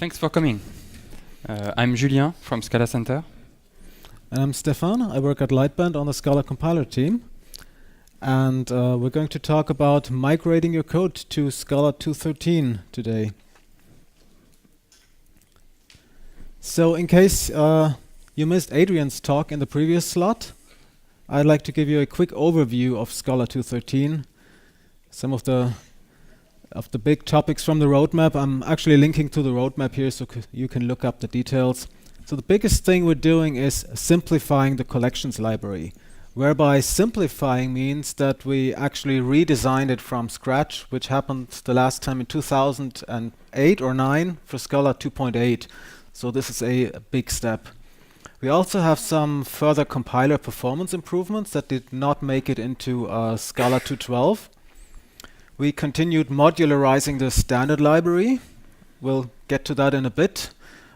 Thanks for coming. I'm Julien from Scala Center. And I'm Stefan. I work at Lightband on the Scala compiler team. And we're going to talk about migrating your code to Scala 2.13 today. So in case you missed Adrian's talk in the previous slot, I'd like to give you a quick overview of Scala 2.13. Some of the big topics from the roadmap. I'm actually linking to the roadmap here so you can look up the details. So the biggest thing we're doing is simplifying the collections library, whereby simplifying means that we actually redesigned it from scratch, which happened the last time in 2008 or 9 for Scala 2.8. So this is a big step. We also have some further compiler performance improvements that did not make it into Scala 2.12. We continued modularizing the standard library. We'll get to that in a bit,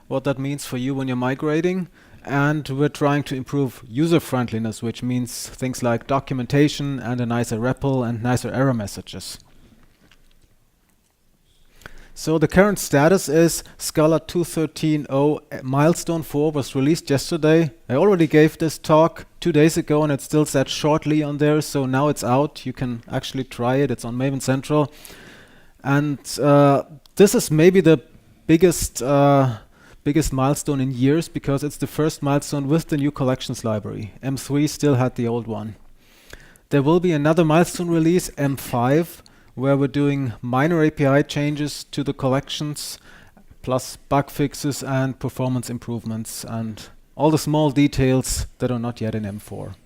what that means for you when you're migrating. And we're trying to improve user-friendliness, which means things like documentation and a nicer REPL and nicer error messages. So the current status is Scala 2.13.0 milestone 4 was released yesterday. I already gave this talk 2 days ago and it still said shortly on there, so now it's out. You can actually try it. It's on Maven Central. And this is maybe the biggest milestone in years because it's the first milestone with the new collections library. M3 still had the old one. There will be another milestone release, M5, where we're doing minor API changes to the collections, plus bug fixes and performance improvements, and all the small details that are not yet in M4.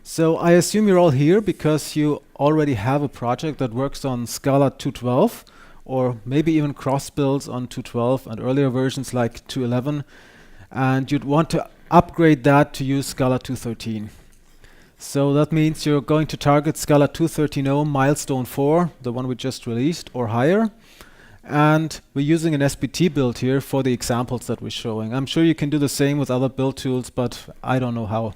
So I assume you're all here because you already have a project that works on Scala 2.12, or maybe even cross-builds on 2.12 and earlier versions like 2.11, and you'd want to upgrade that to use Scala 2.13. So that means you're going to target Scala 2.13.0 milestone 4, the one we just released, or higher. And we're using an SBT build here for the examples that we're showing. I'm sure you can do the same with other build tools, but I don't know how.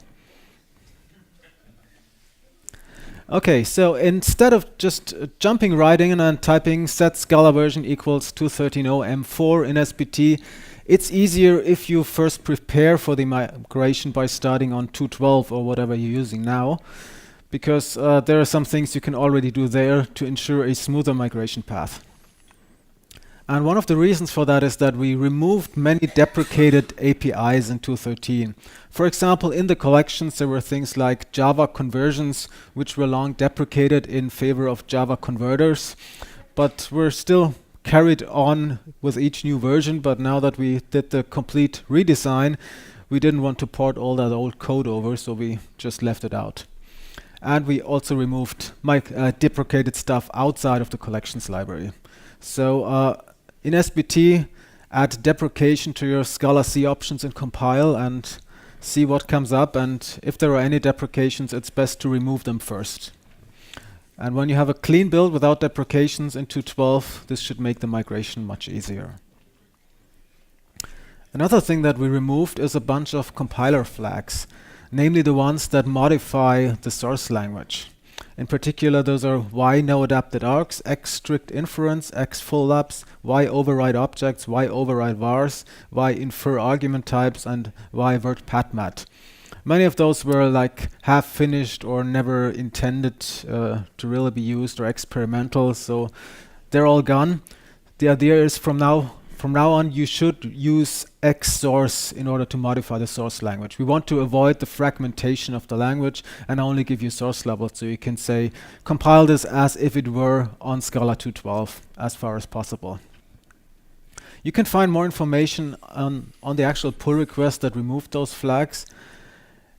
Okay, so instead of just jumping right in and typing set Scala version equals 2.13.0 M4 in SBT, it's easier if you first prepare for the migration by starting on 2.12 or whatever you're using now, because there are some things you can already do there to ensure a smoother migration path. And one of the reasons for that is that we removed many deprecated APIs in 2.13. For example, in the collections there were things like Java conversions, which were long deprecated in favor of Java converters, but we're still carried on with each new version. But now that we did the complete redesign, we didn't want to port all that old code over, so we just left it out. And we also removed deprecated stuff outside of the collections library. So in SBT, add deprecation to your Scala C options and compile and see what comes up. And if there are any deprecations, it's best to remove them first. And when you have a clean build without deprecations in 2.12, this should make the migration much easier. Another thing that we removed is a bunch of compiler flags, namely the ones that modify the source language. In particular, those are Y no adapted args, X strict inference, X full labs, Y override objects, Y override vars, Y infer argument types, and Y vert patmat. Many of those were like half finished or never intended to really be used or experimental, so they're all gone. The idea is from now on you should use X source in order to modify the source language. We want to avoid the fragmentation of the language and only give you source levels, so you can say compile this as if it were on Scala 2.12 as far as possible. You can find more information on the actual pull request that removed those flags.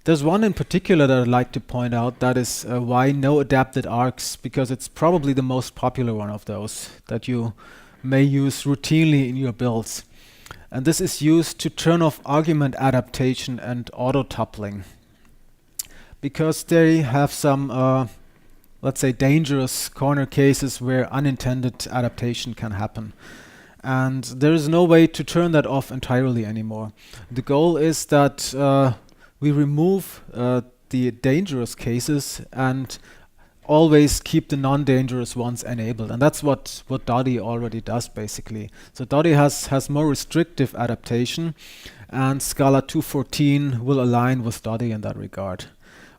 There's one in particular that I'd like to point out, that is why no adapted args, because it's probably the most popular one of those that you may use routinely in your builds. And this is used to turn off argument adaptation and auto-tupling, because they have some, let's say, dangerous corner cases where unintended adaptation can happen. And there is no way to turn that off entirely anymore. The goal is that we remove the dangerous cases and always keep the non-dangerous ones enabled, and that's what Dotty already does basically. So Dotty has more restrictive adaptation, and Scala 2.14 will align with Dotty in that regard.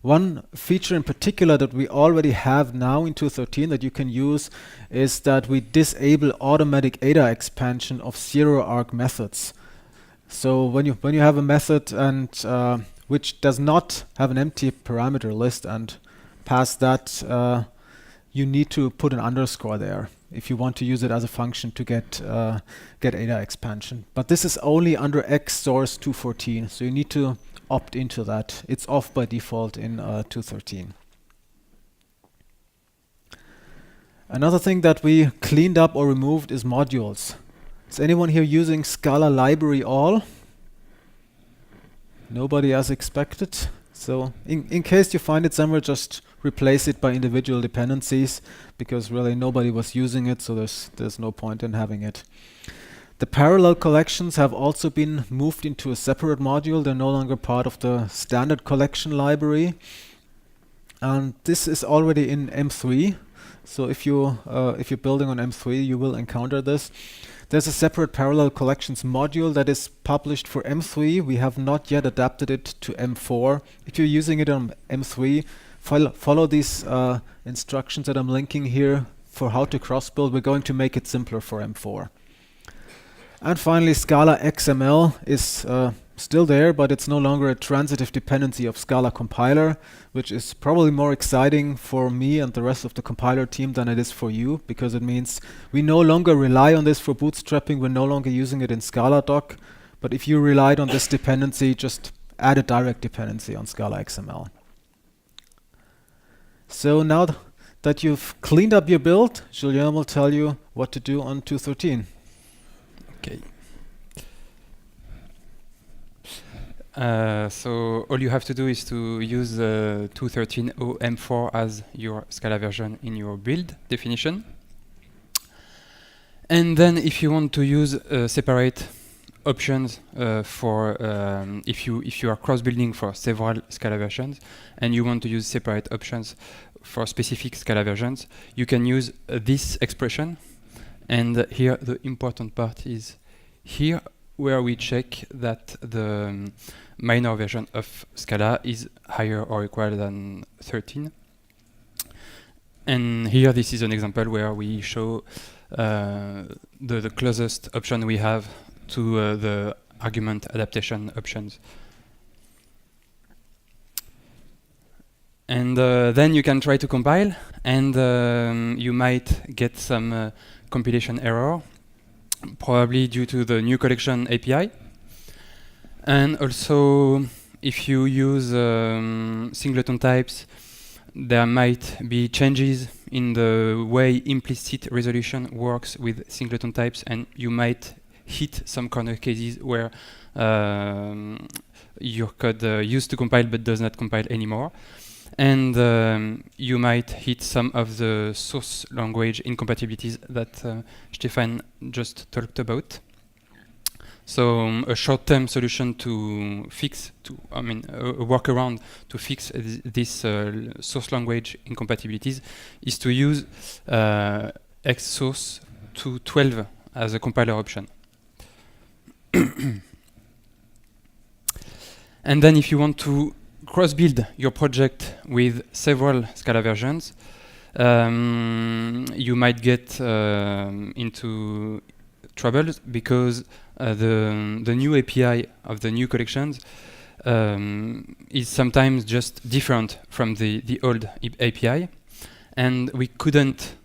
One feature in particular that we already have now in 2.13 that you can use is that we disable automatic ADA expansion of zero-arg methods. So when you have a method and which does not have an empty parameter list, and past that you need to put an underscore there if you want to use it as a function to get ADA expansion. But this is only under X source 2.14, so you need to opt into that. It's off by default in 2.13. Another thing that we cleaned up or removed is modules. Is anyone here using Scala library all? Nobody as expected. So in case you find it somewhere, just replace it by individual dependencies, because really nobody was using it, so there's no point in having it. The parallel collections have also been moved into a separate module. They're no longer part of the standard collection library. And this is already in M3. So if you're building on M3, you will encounter this. There's a separate parallel collections module that is published for M3. We have not yet adapted it to M4. If you're using it on M3, follow these instructions that I'm linking here for how to cross-build. We're going to make it simpler for M4. And finally, Scala XML is still there, but it's no longer a transitive dependency of Scala compiler, which is probably more exciting for me and the rest of the compiler team than it is for you, because it means we no longer rely on this for bootstrapping. We're no longer using it in Scala doc. But if you relied on this dependency, just add a direct dependency on Scala XML. So now that you've cleaned up your build, Julien will tell you what to do on 2.13. Okay. So all you have to do is to use 2.13 M4 as your Scala version in your build definition. And then if you want to use separate options for if you are cross-building for several Scala versions and you want to use separate options for specific Scala versions, you can use this expression. And here the important part is here, where we check that the minor version of Scala is higher or equal than 13. And here this is an example where we show the closest option we have to the argument adaptation options. And then you can try to compile, and you might get some compilation error, probably due to the new collection API. And also, if you use singleton types, there might be changes in the way implicit resolution works with singleton types, and you might hit some corner cases where your code used to compile but does not compile anymore. And you might hit some of the source language incompatibilities that Stefan just talked about. So a short-term solution to fix, a workaround to fix this source language incompatibilities is to use X source to 12 as a compiler option. And then if you want to cross-build your project with several Scala versions, you might get into troubles because the new API of the new collections is sometimes just different from the old API, and we couldn't.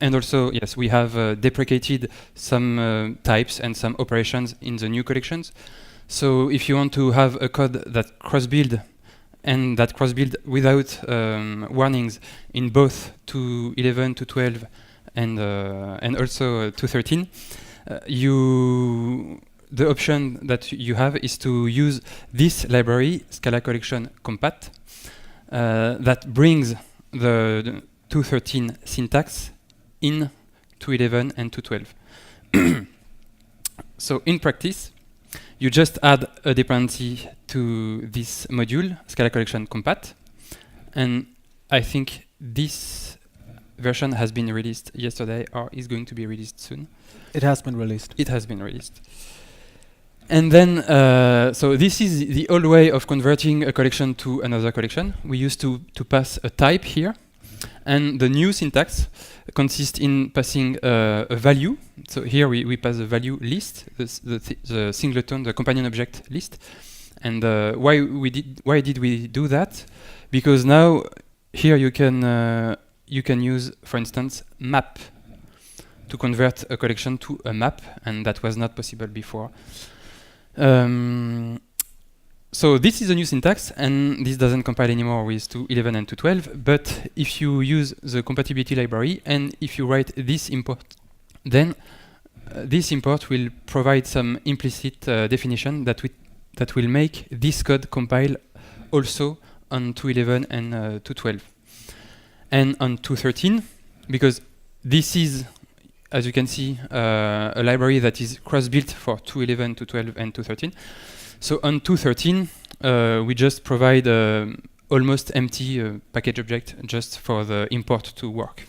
And also, yes, we have deprecated some types and some operations in the new collections. So if you want to have a code that cross-build and that cross-build without warnings in both 2.11, 2.12, and also 2.13, the option that you have is to use this library, Scala Collection Compat, that brings the 2.13 syntax in 2.11 and 2.12. So in practice, you just add a dependency to this module, Scala Collection Compat, and I think this version has been released yesterday or is going to be released soon. It has been released. It has been released. And then, so this is the old way of converting a collection to another collection. We used to pass a type here. And the new syntax consists in passing a value. So here we pass the value list, the singleton, the companion object list. And why did we do that? Because now here you can use, for instance, map to convert a collection to a map, and that was not possible before. So this is a new syntax, and this doesn't compile anymore with 2.11 and 2.12. But if you use the compatibility library and if you write this import, then this import will provide some implicit definition that will make this code compile also on 2.11 and 2.12. And on 2.13, because this is, as you can see, a library that is cross-built for 2.11, 2.12, and 2.13. So on 2.13, we just provide almost empty package object just for the import to work.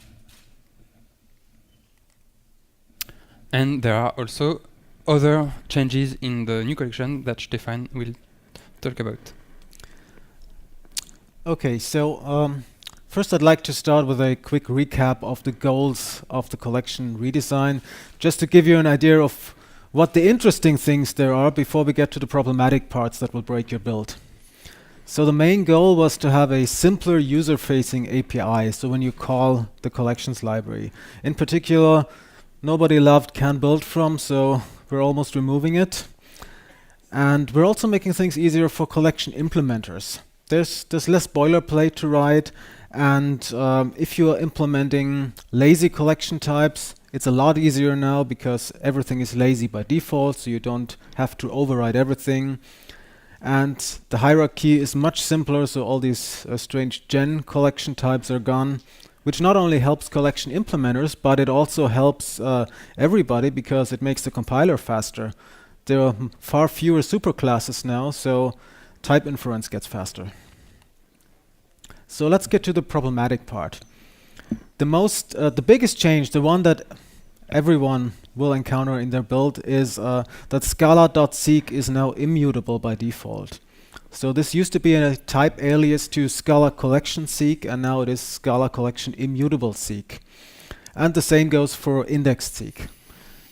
And there are also other changes in the new collection that Stefan will talk about. Okay, so first I'd like to start with a quick recap of the goals of the collection redesign, just to give you an idea of what the interesting things there are before we get to the problematic parts that will break your build. So the main goal was to have a simpler user-facing API, so when you call the collections library. In particular, nobody loved can build from, so we're almost removing it. And we're also making things easier for collection implementers. There's less boilerplate to write, and if you are implementing lazy collection types, it's a lot easier now because everything is lazy by default, so you don't have to override everything. And the hierarchy is much simpler, so all these strange gen collection types are gone, which not only helps collection implementers, but it also helps everybody because it makes the compiler faster. There are far fewer superclasses now, so type inference gets faster. So let's get to the problematic part. The biggest change, the one that everyone will encounter in their build, is that Scala.seek is now immutable by default. So this used to be a type alias to Scala collection seek, and now it is Scala collection immutable seek. And the same goes for indexed seek.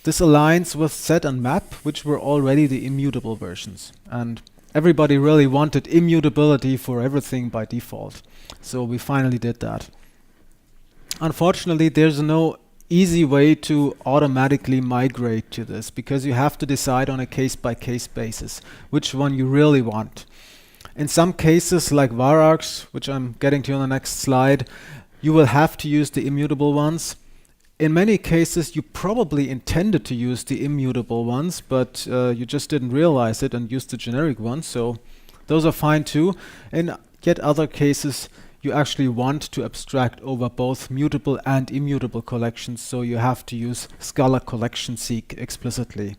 This aligns with set and map, which were already the immutable versions. And everybody really wanted immutability for everything by default. So we finally did that. Unfortunately, there's no easy way to automatically migrate to this, because you have to decide on a case-by-case basis which one you really want. In some cases, like varargs, which I'm getting to on the next slide, you will have to use the immutable ones. In many cases, you probably intended to use the immutable ones, but you just didn't realize it and used the generic ones, so those are fine too. In yet other cases, you actually want to abstract over both mutable and immutable collections, so you have to use Scala collection seek explicitly.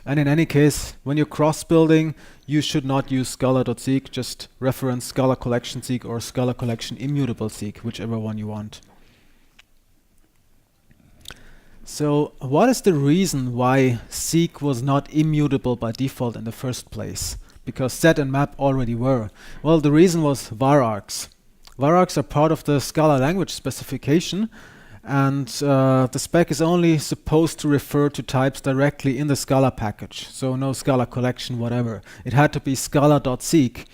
And in any case, when you're cross-building, you should not use Scala.seek, just reference Scala collection seek or Scala collection immutable seek, whichever one you want. So what is the reason why seek was not immutable by default in the first place? Because set and map already were. Well, the reason was varargs. Varargs are part of the Scala language specification, and the spec is only supposed to refer to types directly in the Scala package, so no Scala collection, whatever. It had to be Scala.seek.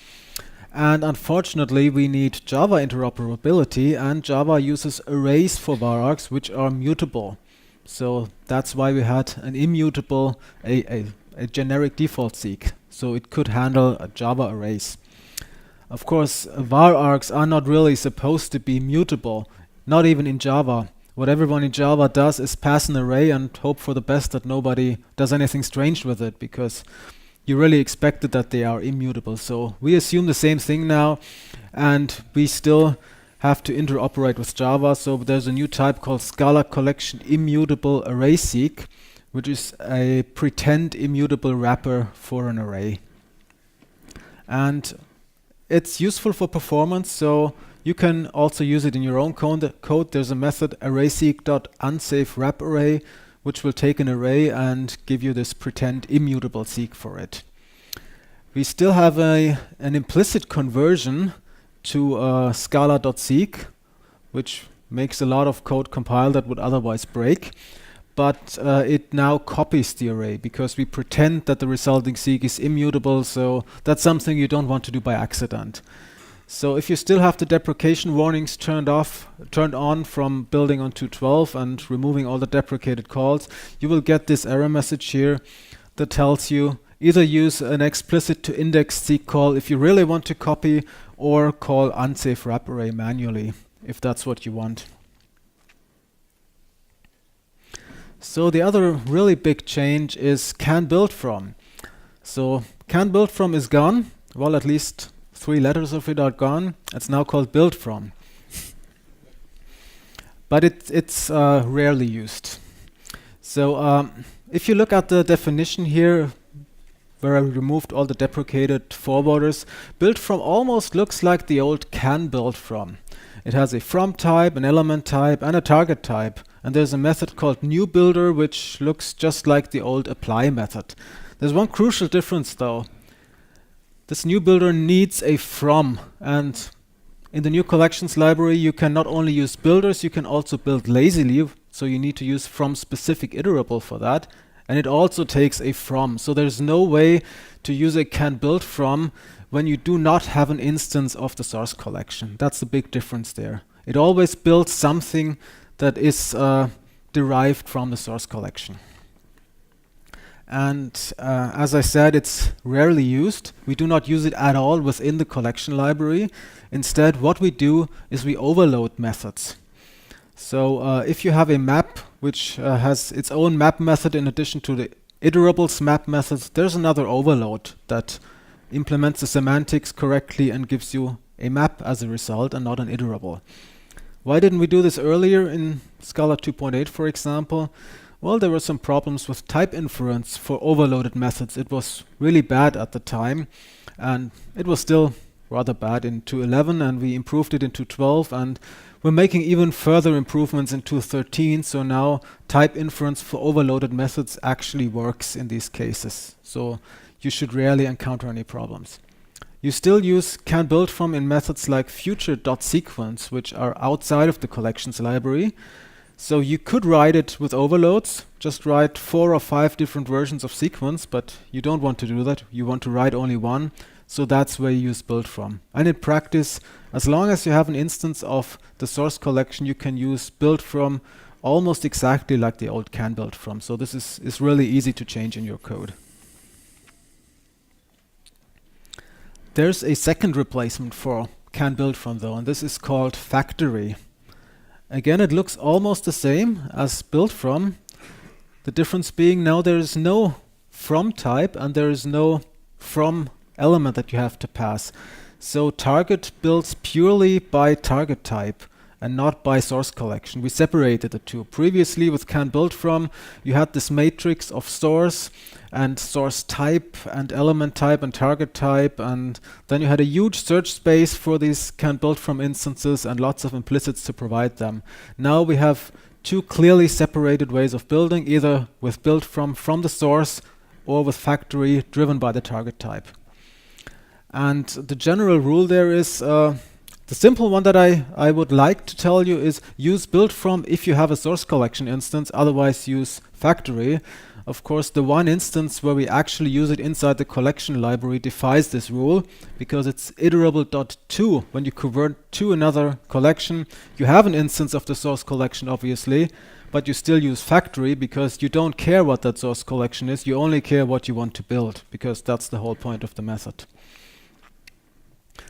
And unfortunately, we need Java interoperability, and Java uses arrays for varargs, which are mutable. So that's why we had an immutable, a generic default seek, so it could handle Java arrays. Of course, varargs are not really supposed to be mutable, not even in Java. What everyone in Java does is pass an array and hope for the best that nobody does anything strange with it, because you really expected that they are immutable. So we assume the same thing now, and we still have to interoperate with Java. So there's a new type called Scala collection immutable array seek, which is a pretend immutable wrapper for an array. And it's useful for performance, so You can also use it in your own code. There's a method arraySeek.unsaveWrapArray, which will take an array and give you this pretend immutable seek for it. We still have an implicit conversion to Scala.seek, which makes a lot of code compile that would otherwise break. But it now copies the array because we pretend that the resulting seek is immutable, so that's something you don't want to do by accident. So if you still have the deprecation warnings turned on from building on 2.12 and removing all the deprecated calls, you will get this error message here that tells you either use an explicit to index seek call if you really want to copy, or call unsaveWrapArray manually if that's what you want. So the other really big change is can build from. So can build from is gone. Well, at least 3 letters of it are gone. It's now called build from. But it's rarely used. So if you look at the definition here, where I removed all the deprecated forwarders, build from almost looks like the old can build from. It has a from type, an element type, and a target type. And there's a method called new builder, which looks just like the old apply method. There's one crucial difference though. This new builder needs a from, and in the new collections library you can not only use builders, you can also build lazily, so you need to use from specific iterable for that, and it also takes a from. So there's no way to use a can build from when you do not have an instance of the source collection. That's the big difference there. It always builds something that is derived from the source collection. And as I said, it's rarely used. We do not use it at all within the collection library. Instead, what we do is we overload methods. So if you have a map which has its own map method in addition to the iterables map methods, there's another overload that implements the semantics correctly and gives you a map as a result and not an iterable. Why didn't we do this earlier in Scala 2.8, for example? Well, there were some problems with type inference for overloaded methods. It was really bad at the time, and it was still rather bad in 2.11, and we improved it in 2.12, and we're making even further improvements in 2.13, so now type inference for overloaded methods actually works in these cases. So you should rarely encounter any problems. You still use can build from in methods like future.sequence, which are outside of the collections library. So you could write it with overloads, just write 4 or 5 different versions of sequence, but you don't want to do that. You want to write only one. So that's where you use build from. And in practice, as long as you have an instance of the source collection, you can use build from almost exactly like the old can build from. So this is really easy to change in your code. There's a second replacement for can build from though, and this is called factory. Again, it looks almost the same as build from. The difference being now there is no from type and there is no from element that you have to pass. So target builds purely by target type and not by source collection. We separated the two. Previously with can build from, you had this matrix of source and source type and element type and target type, and then you had a huge search space for these can build from instances and lots of implicits to provide them. Now we have two clearly separated ways of building, either with build from the source or with factory driven by the target type. And the general rule there is the simple one that I would like to tell you is use build from if you have a source collection instance, otherwise use factory. Of course, the one instance where we actually use it inside the collection library defies this rule because it's iterable.to. When you convert to another collection, you have an instance of the source collection, obviously, but you still use factory because you don't care what that source collection is. You only care what you want to build because that's the whole point of the method.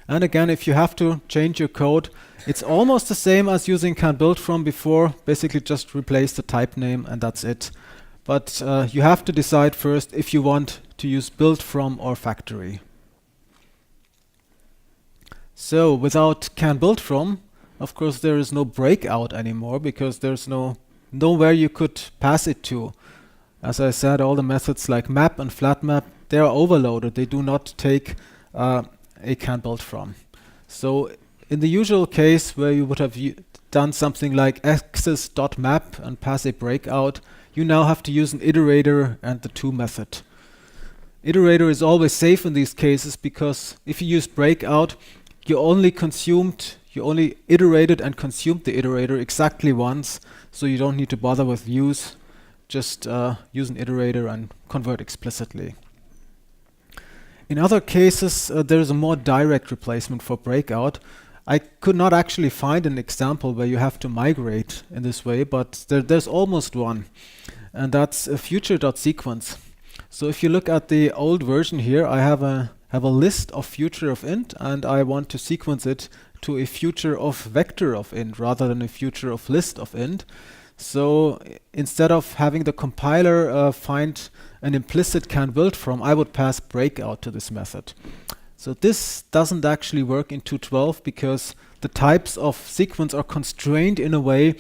And again, if you have to change your code, it's almost the same as using can build from before. Basically just replace the type name and that's it. But you have to decide first if you want to use build from or factory. So without can build from, of course there is no breakout anymore because there's nowhere you could pass it to. As I said, all the methods like map and flat map, they are overloaded. They do not take a can build from. So in the usual case where you would have done something like access.map and pass a breakout, you now have to use an iterator and the to method. Iterator is always safe in these cases because if you use breakout, you only iterated and consumed the iterator exactly once, so you don't need to bother with views. Just use an iterator and convert explicitly. In other cases, there is a more direct replacement for breakout. I could not actually find an example where you have to migrate in this way, but there's almost one, and that's a future.sequence. So if you look at the old version here, I have a list of future of int, and I want to sequence it to a future of vector of int rather than a future of list of int. So instead of having the compiler find an implicit can build from, I would pass breakout to this method. So this doesn't actually work in 2.12 because the types of sequence are constrained in a way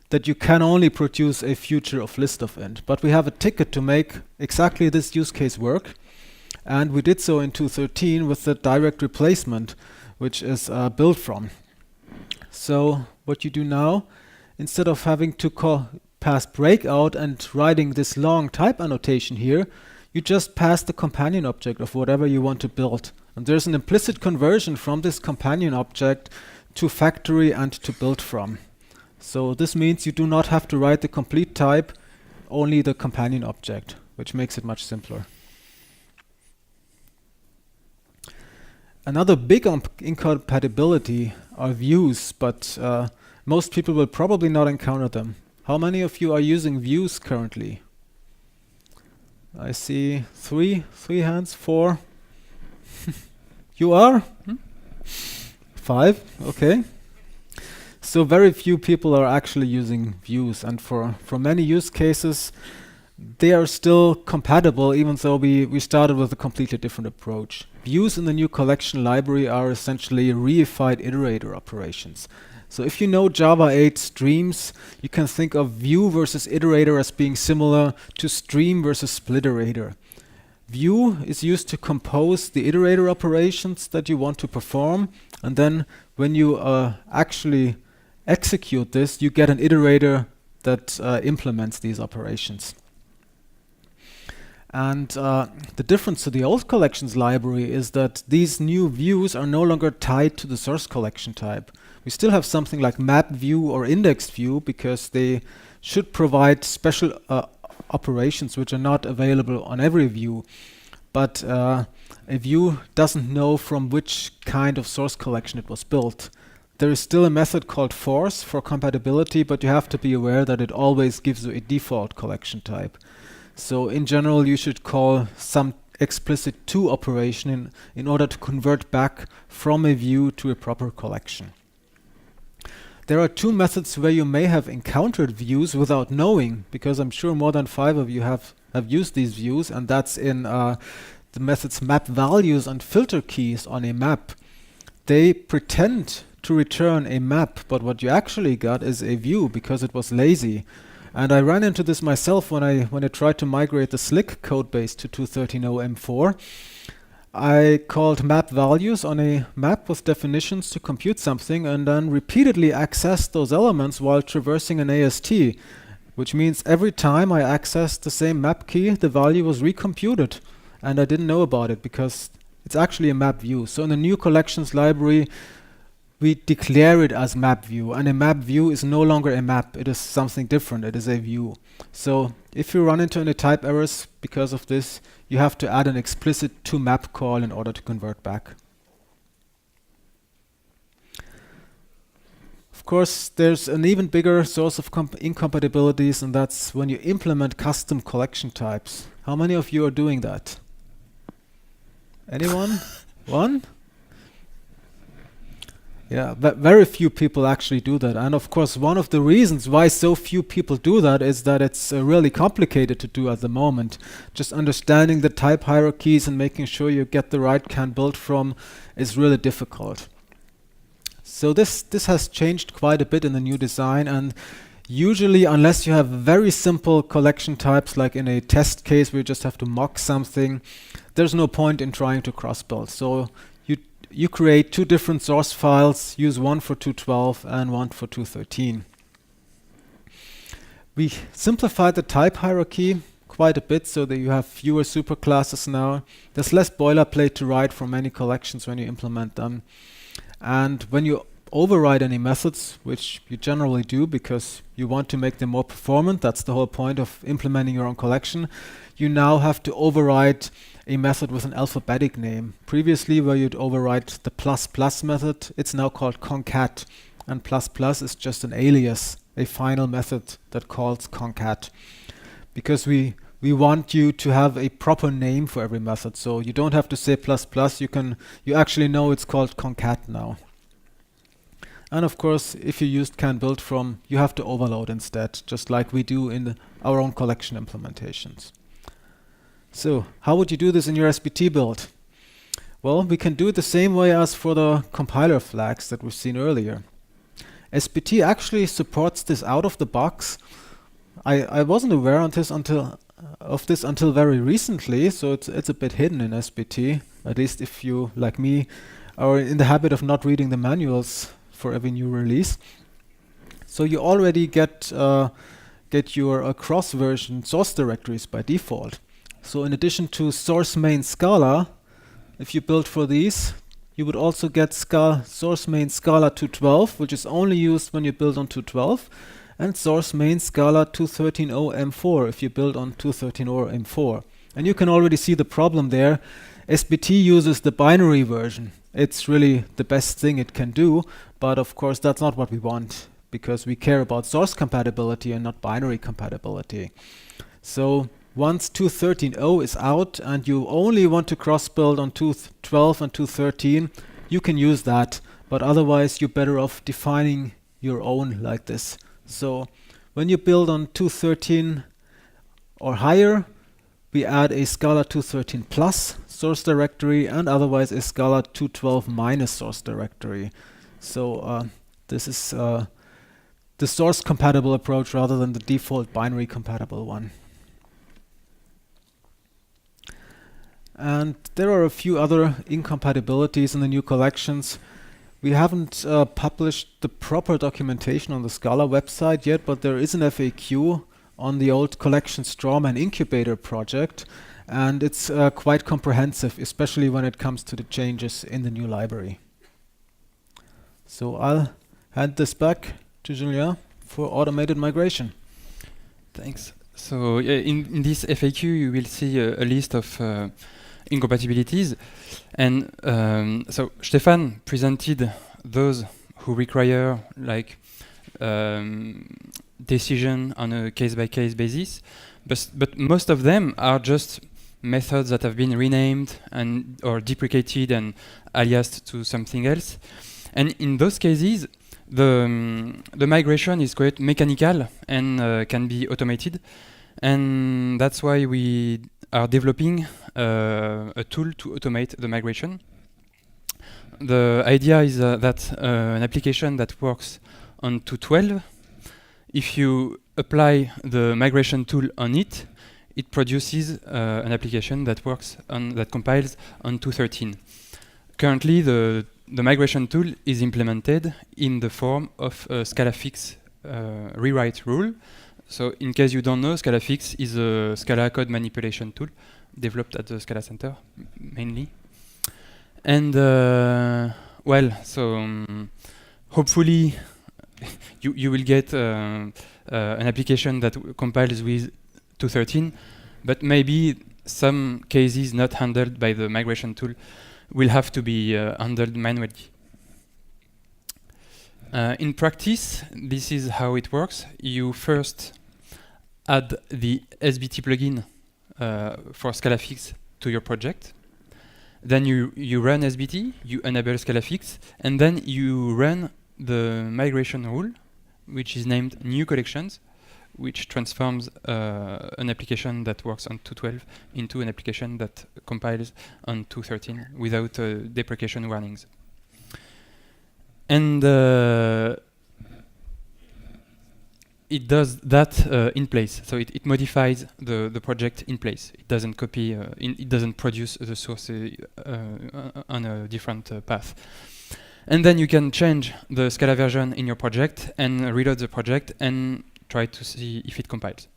that you can only produce a future of list of int. But we have a ticket to make exactly this use case work. And we did so in 2.13 with the direct replacement, which is built from. So what you do now, instead of having to pass breakout and writing this long type annotation here, you just pass the companion object of whatever you want to build. And there's an implicit conversion from this companion object to factory and to build from. So this means you do not have to write the complete type, only the companion object, which makes it much simpler. Another big incompatibility are views, but most people will probably not encounter them. How many of you are using views currently? I see three hands, 4. You are? 5, okay. So very few people are actually using views, and for many use cases, they are still compatible, even though we started with a completely different approach. Views in the new collection library are essentially reified iterator operations. So if you know Java 8 streams, you can think of view versus iterator as being similar to stream versus splitterator. View is used to compose the iterator operations that you want to perform, and then when you actually execute this, you get an iterator that implements these operations. And the difference to the old collections library is that these new views are no longer tied to the source collection type. We still have something like map view or index view because they should provide special operations which are not available on every view. But a view doesn't know from which kind of source collection it was built. There is still a method called force for compatibility, but you have to be aware that it always gives you a default collection type. So in general, you should call some explicit to operation in order to convert back from a view to a proper collection. There are 2 methods where you may have encountered views without knowing, because I'm sure more than 5 of you have used these views, and that's in the methods map values and filter keys on a map. They pretend to return a map, but what you actually got is a view because it was lazy. And I ran into this myself when I tried to migrate the Slick codebase to 2.13.0 M4. I called map values on a map with definitions to compute something, and then repeatedly accessed those elements while traversing an AST, which means every time I accessed the same map key, the value was recomputed, and I didn't know about it because it's actually a map view. So in the new collections library, we declare it as map view, and a map view is no longer a map. It is something different. It is a view. So if you run into any type errors because of this, you have to add an explicit toMap call in order to convert back. Of course, there's an even bigger source of incompatibilities, and that's when you implement custom collection types. How many of you are doing that? Anyone? One? Yeah, but very few people actually do that. And of course, one of the reasons why so few people do that is that it's really complicated to do at the moment. Just understanding the type hierarchies and making sure you get the right can build from is really difficult. So this has changed quite a bit in the new design, and usually, unless you have very simple collection types, like in a test case where you just have to mock something, there's no point in trying to cross-build. So you you create two different source files, use one for 2.12 and one for 2.13. We simplified the type hierarchy quite a bit so that you have fewer superclasses now. There's less boilerplate to write for many collections when you implement them. And when you override any methods, which you generally do because you want to make them more performant, that's the whole point of implementing your own collection, you now have to override a method with an alphabetic name. Previously, where you'd override the plus plus method, it's now called concat, and plus plus is just an alias, a final method that calls concat. Because we want you to have a proper name for every method, so you don't have to say plus plus, you actually know it's called concat now. And of course, if you used can build from, you have to overload instead, just like we do in our own collection implementations. So how would you do this in your SBT build? Well, we can do it the same way as for the compiler flags that we've seen earlier. SBT actually supports this out of the box. I wasn't aware of this until very recently, so it's a bit hidden in SBT, at least if you, like me, are in the habit of not reading the manuals for every new release. So you already get your cross-version source directories by default. So in addition to source main Scala, if you build for these, you would also get source main Scala 2.12, which is only used when you build on 2.12, and source main Scala 2.13.0 M4 if you build on 2.13 or M4. And you can already see the problem there. SBT uses the binary version. It's really the best thing it can do, but of course that's not what we want, because we care about source compatibility and not binary compatibility. So once 2.13.0 is out and you only want to cross-build on 2.12 and 2.13, you can use that, but otherwise you're better off defining your own like this. So when you build on 2.13 or higher, we add a Scala 2.13 plus source directory and otherwise a Scala 2.12 minus source directory. So this is the source compatible approach rather than the default binary compatible one. And there are a few other incompatibilities in the new collections. We haven't published the proper documentation on the Scala website yet, but there is an FAQ on the old collection Strawman incubator project, and it's quite comprehensive, especially when it comes to the changes in the new library. So I'll hand this back to Julien for automated migration. Thanks. So in this FAQ, you will see a list of incompatibilities, and so Stefan presented those who require like decision on a case-by-case basis, but most of them are just methods that have been renamed and or deprecated and aliased to something else. And in those cases, the migration is quite mechanical and can be automated, and that's why we are developing a tool to automate the migration. The idea is that an application that works on 2.12, if you apply the migration tool on it, it produces an application that works that compiles on 2.13. Currently, the migration tool is implemented in the form of a Scala fix rewrite rule. So in case you don't know, Scala fix is a Scala code manipulation tool developed at the Scala Center mainly. And hopefully you will get an application that compiles with 2.13, but maybe some cases not handled by the migration tool will have to be handled manually. In practice, this is how it works. You first add the SBT plugin for Scala fix to your project. Then you run SBT, you enable Scala fix, and then you run the migration rule, which is named new collections, which transforms an application that works on 2.12 into an application that compiles on 2.13 without deprecation warnings. And it does that in place. So it modifies the project in place. It doesn't copy, it doesn't produce the source on a different path. And then you can change the Scala version in your project and reload the project and try to see if it compiles.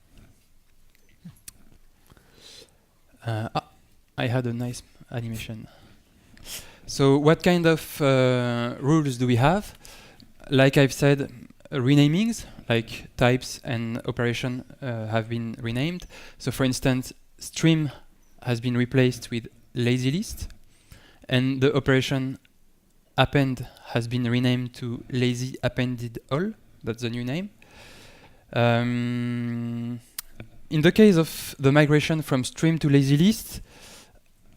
I had a nice animation. So what kind of rules do we have? Like I've said, renamings, like types and operation have been renamed. So for instance, stream has been replaced with lazy list, and the operation append has been renamed to lazy appended all. That's the new name. In the case of the migration from stream to lazy list,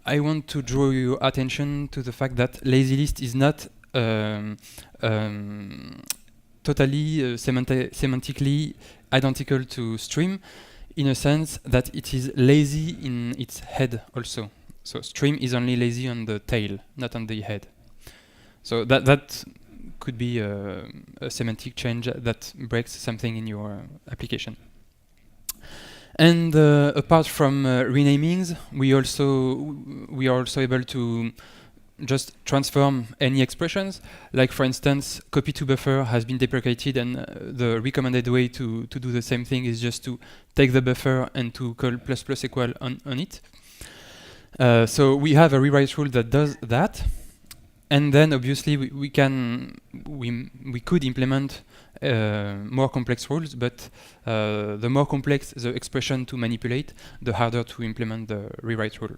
I want to draw your attention to the fact that lazy list is not totally semantically identical to stream, in a sense that it is lazy in its head also. So stream is only lazy on the tail, not on the head. So that could be a semantic change that breaks something in your application. And apart from renamings, we are also able to just transform any expressions. Like for instance, copy to buffer has been deprecated, and the recommended way to do the same thing is just to take the buffer and to call ++ equal on it. So we have a rewrite rule that does that. And then obviously we could implement more complex rules, but the more complex the expression to manipulate, the harder to implement the rewrite rule.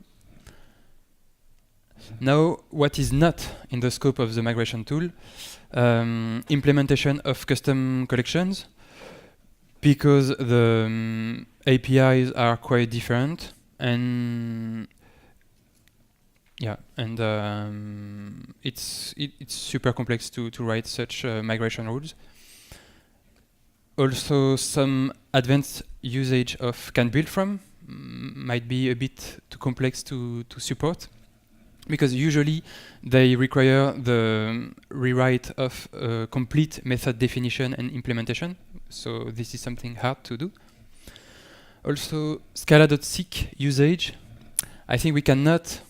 Now, what is not in the scope of the migration tool? Implementation of custom collections, because the APIs are quite different, and yeah, and it's super complex to write such migration rules. Also, some advanced usage of can build from might be a bit too complex to support, because usually they require the rewrite of complete method definition and implementation. So this is something hard to do. Also, Scala.seq usage. I think we cannot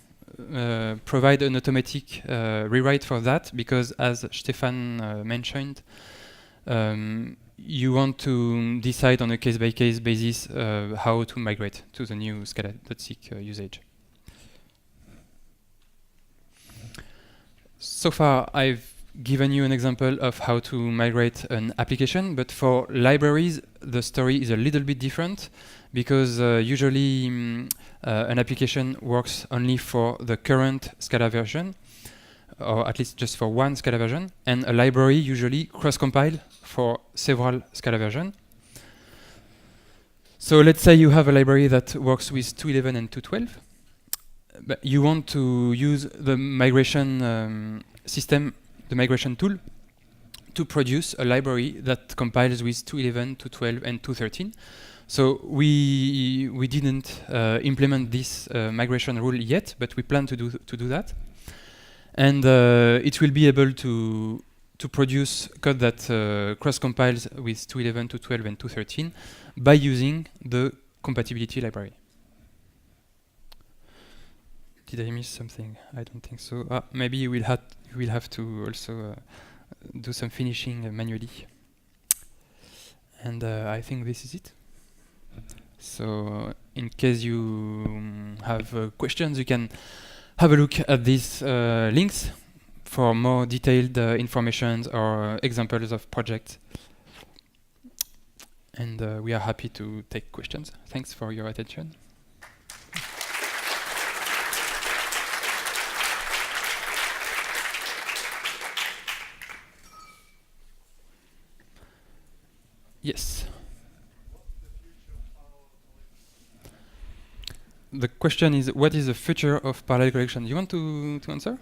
provide an automatic rewrite for that, because as Stefan mentioned, you want to decide on a case-by-case basis how to migrate to the new Scala.seq usage. So far, I've given you an example of how to migrate an application, but for libraries, the story is a little bit different, because usually an application works only for the current Scala version, or at least just for one Scala version, and a library usually cross-compile for several Scala versions. So let's say you have a library that works with 2.11 and 2.12, but you want to use the migration system, the migration tool, to produce a library that compiles with 2.11, 2.12, and 2.13. So we didn't implement this migration rule yet, but we plan to do that, and it will be able to produce code that cross compiles with 2.11, 2.12, and 2.13 by using the compatibility library. Did I miss something? I don't think so. Maybe we'll have to also do some finishing manually. And I think this is it. So in case you have questions, you can have a look at these links for more detailed information or examples of projects. And we are happy to take questions. Thanks for your attention. Yes. The question is, what is the future of parallel collection? You want to answer?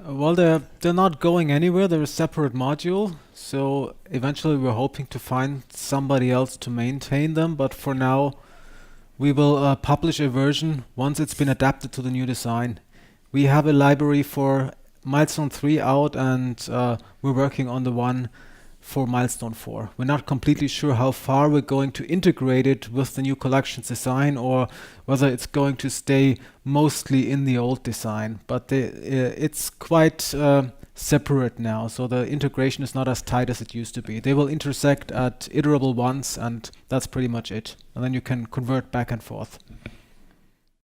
Well, they're not going anywhere. They're a separate module. So eventually we're hoping to find somebody else to maintain them. But for now, we will publish a version once it's been adapted to the new design. We have a library for milestone 3 out, and we're working on the one for milestone 4. We're not completely sure how far we're going to integrate it with the new collections design, or whether it's going to stay mostly in the old design. But it's quite separate now, so the integration is not as tight as it used to be. They will intersect at iterable once, and that's pretty much it. And then you can convert back and forth.